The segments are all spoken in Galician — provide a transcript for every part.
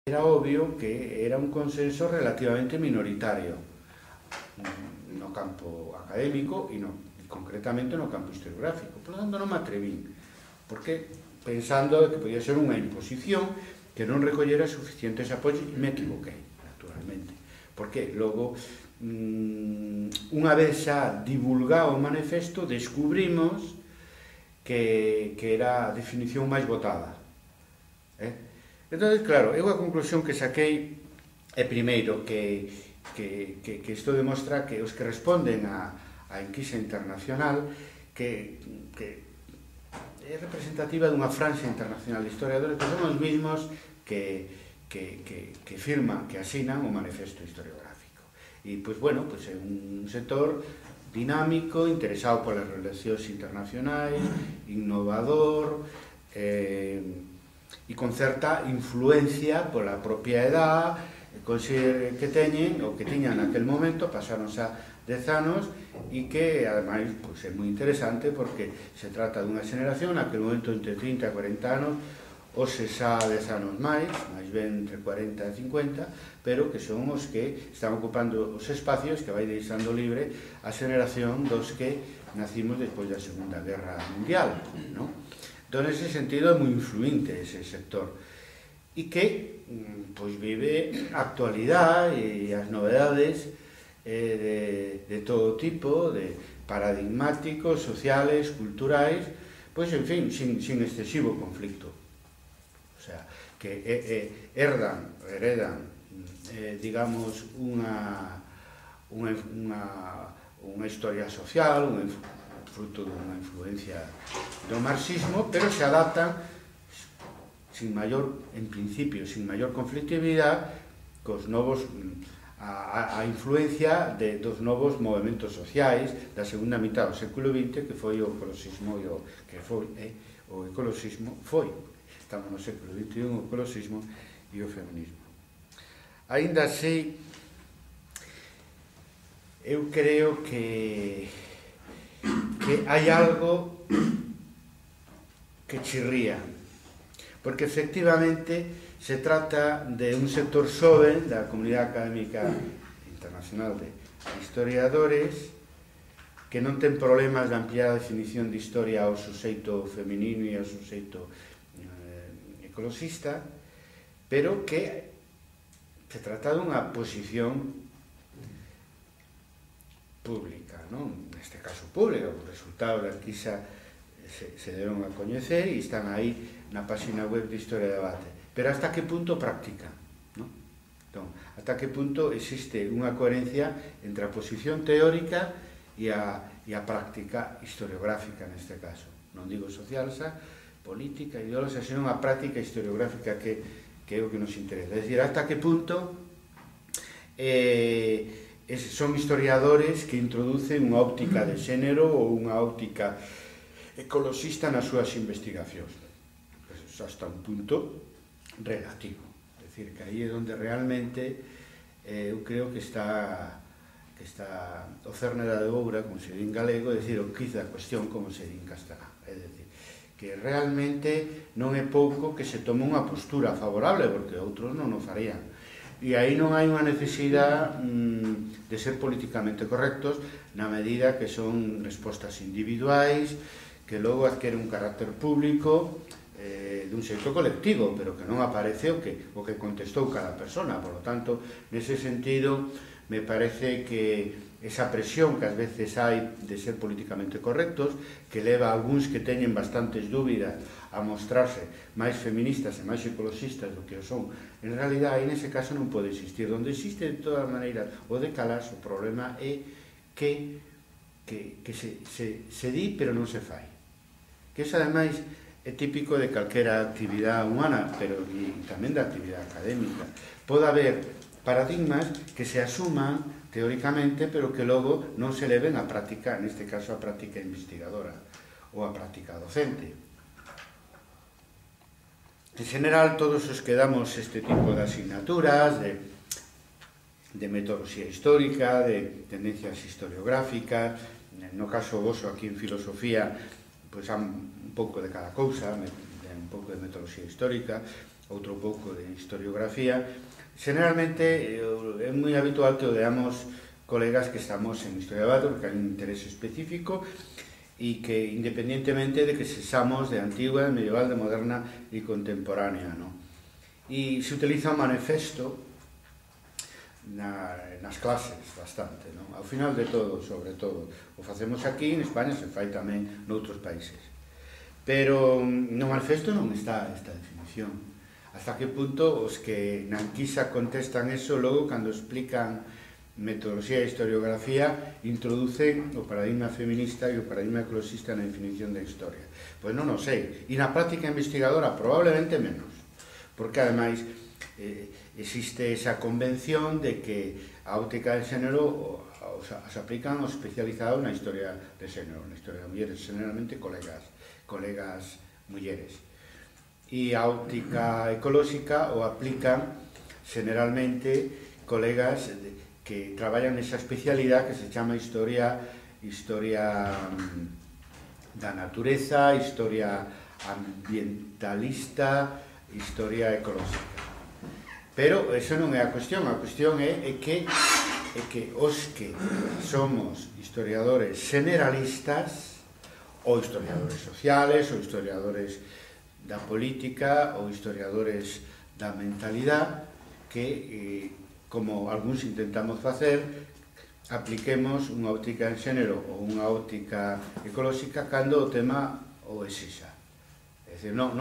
Era obvio que era un consenso relativamente minoritario no campo académico e concretamente no campo historiográfico. Por lo tanto, non me atrevín, porque pensando que podía ser unha imposición que non recollera suficientes apoios, e me equivoquei, naturalmente, porque logo, unha vez xa divulgado o manifesto, descubrimos que era a definición máis votada. Entón, claro, eu a conclusión que saquei é, primeiro, que isto demostra que os que responden á enquisa internacional que é representativa dunha franxa internacional de historiadores que son os mismos que firman, que asinan o manifesto historiográfico. E, pois, bueno, é un sector dinámico, interesado polas relacións internacionais, innovador, e con certa influencia pola propia edad que teñen, ou que tiñan naquel momento, pasaron xa 10 anos, e que, ademais, é moi interesante porque se trata dunha xeneración naquel momento entre 30 e 40 anos, ou se xa 10 anos máis ben entre 40 e 50, pero que son os que están ocupando os espacios que vai deixando libre a xeneración dos que nacimos despois da Segunda Guerra Mundial, non? Entón, nese sentido, é moi influinte ese sector e que vive a actualidade e as novedades de todo tipo, de paradigmáticos, sociales, culturais, pois, en fin, sin excesivo conflicto. O sea, que heredan, digamos, unha historia social, fruto dunha influencia do marxismo, pero se adaptan en principio, sin maior conflictividade a influencia dos novos movimentos sociais da segunda mitad do século XX, que foi o ecoloxismo estamos no século XXI, o ecoloxismo e o feminismo. Aínda así, eu creo que hai algo que chirría, porque efectivamente se trata de un sector xoven da comunidade académica internacional de historiadores que non ten problemas de ampliar a definición de historia ao suxeito feminino e ao suxeito ecoloxista, pero que se trata dunha posición pública, non? Neste caso pública, os resultados da enquisa se deron a coñecer e están aí na página web de Historia e Debate. Pero hasta que punto práctica, non? Entón, hasta que punto existe unha coherencia entre a posición teórica e a práctica historiográfica neste caso. Non digo social, política, ideológica, senón a práctica historiográfica que é o que nos interesa. É dicir, hasta que punto son historiadores que introducen unha óptica de xénero ou unha óptica ecoloxista nas súas investigacións. Hasta un punto relativo. É dicir, que aí é onde realmente eu creo que está o cerne da degoura, como se di en galego, é dicir, o quiz da cuestión, como se di en castelán. É dicir, que realmente non é pouco que se tome unha postura favorable, porque outros non o farían. E aí non hai unha necesidade de ser políticamente correctos na medida que son respostas individuais que logo adqueren un carácter público dun xeito colectivo, pero que non aparece o que contestou cada persona. Por lo tanto, nese sentido, me parece que esa presión que ás veces hai de ser políticamente correctos, que leva a algúns que teñen bastantes dúbidas a mostrarse máis feministas e máis ecoloxistas do que o son, en realidad, aí nese caso non pode existir. Donde existe, de todas maneiras, o decalaxe, o problema é que se di, pero non se fai. Que iso, ademais, é típico de calquera actividade humana, pero tamén da actividade académica. Pode haber paradigmas que se asuman teóricamente, pero que logo non se leven á práctica, neste caso a práctica investigadora ou a práctica docente. En general, todos os que damos este tipo de asignaturas, de metodoloxía histórica, de tendencias historiográficas, no caso voso aquí en filosofía, pois há un pouco de cada cousa, un pouco de metodoloxía histórica, outro pouco de historiografía. Generalmente é moi habitual que o veamos colegas que estamos en historia do arte porque hai un interés específico e que independientemente de que sexamos de antigua, de medieval, de moderna e contemporánea, ¿no? E se utiliza un manifesto nas clases bastante, ¿no? Ao final de todo, sobre todo, o facemos aquí, en España se fai tamén noutros países, pero no manifesto non está esta definición. Hasta que punto os que na enquisa contestan eso, logo cando explican metodoloxía e historiografía introducen o paradigma feminista e o paradigma ecoloxista na definición da historia? Pois non o sei, e na práctica investigadora probablemente menos, porque ademais existe esa convención de que a óptica de xénero se aplican os especializados na historia de xénero, na historia de mulleres, generalmente colegas mulleres. E a óptica ecolóxica o aplican generalmente colegas que traballan nesa especialidade que se chama historia da natureza, historia ambientalista, historia ecolóxica. Pero eso non é a cuestión é que os que somos historiadores generalistas, ou historiadores sociales, ou historiadores da política, ou historiadores da mentalidade, que, como algúns intentamos facer, apliquemos unha óptica de xénero ou unha óptica ecolóxica cando o tema o exixa. É dicir, non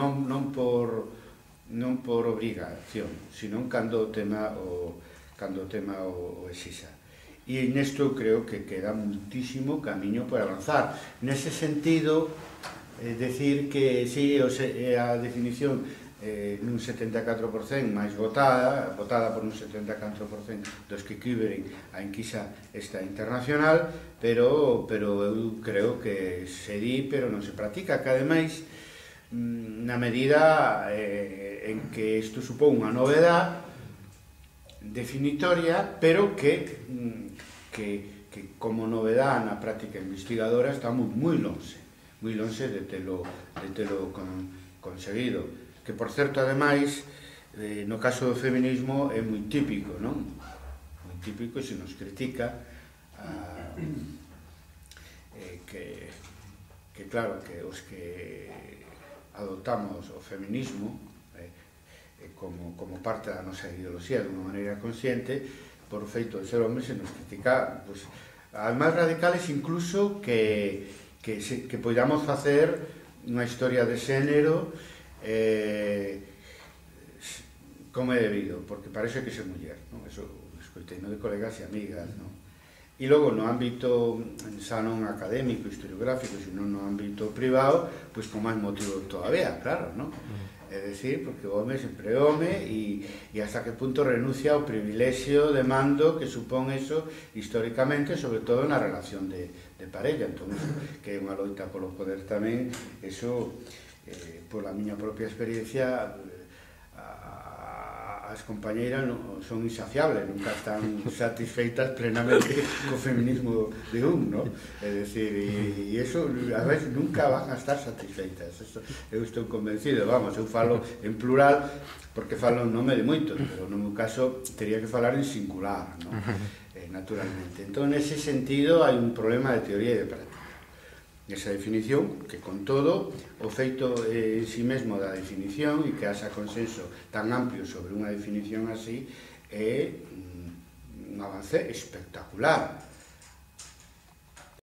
por obrigación, sino cando o tema o exixa. E nesto creo que queda muitísimo camiño por avanzar. Nese sentido, decir que si a definición nun 74% máis votada por un 74% dos que escriben a enquisa esta internacional, pero eu creo que se di, pero non se practica, que ademais na medida en que isto supón unha novedade definitoria, pero que como novedade na práctica investigadora estamos moi lonxe de telo conseguido, que por certo ademais no caso do feminismo é moi típico, non? Moi típico, se nos critica que claro, que os que adoptamos o feminismo como parte da nosa ideoloxía de unha maneira consciente, por o feito de ser hombre se nos critica as máis radicales, incluso que podamos facer unha historia de xénero como é debido, porque parece que ser muller, non? Eso escoitei de colegas e amigas, non? E logo no ámbito xa non académico, historiográfico, sino no ámbito privado, pois con máis motivo todavía, claro, non? É dicir, porque o home sempre é home e hasta que punto renuncia ao privilexio de mando que supón eso históricamente, sobre todo na relación de parella. Entón, que é unha loita polo poder tamén, eso, pola miña propia experiencia, as compañeiras son insaciables, nunca están satisfeitas plenamente co feminismo de un, non? É dicir, e iso, a veces, nunca van a estar satisfeitas. Eu estou convencido, vamos, eu falo en plural, porque falo en nome de moitos, pero no meu caso teria que falar en singular, non? Naturalmente. Entón, nese sentido, hai un problema de teoría e de práctica. Esa definición, que con todo, o feito en si mesmo da definición e que haxa consenso tan amplio sobre unha definición así é un avance espectacular.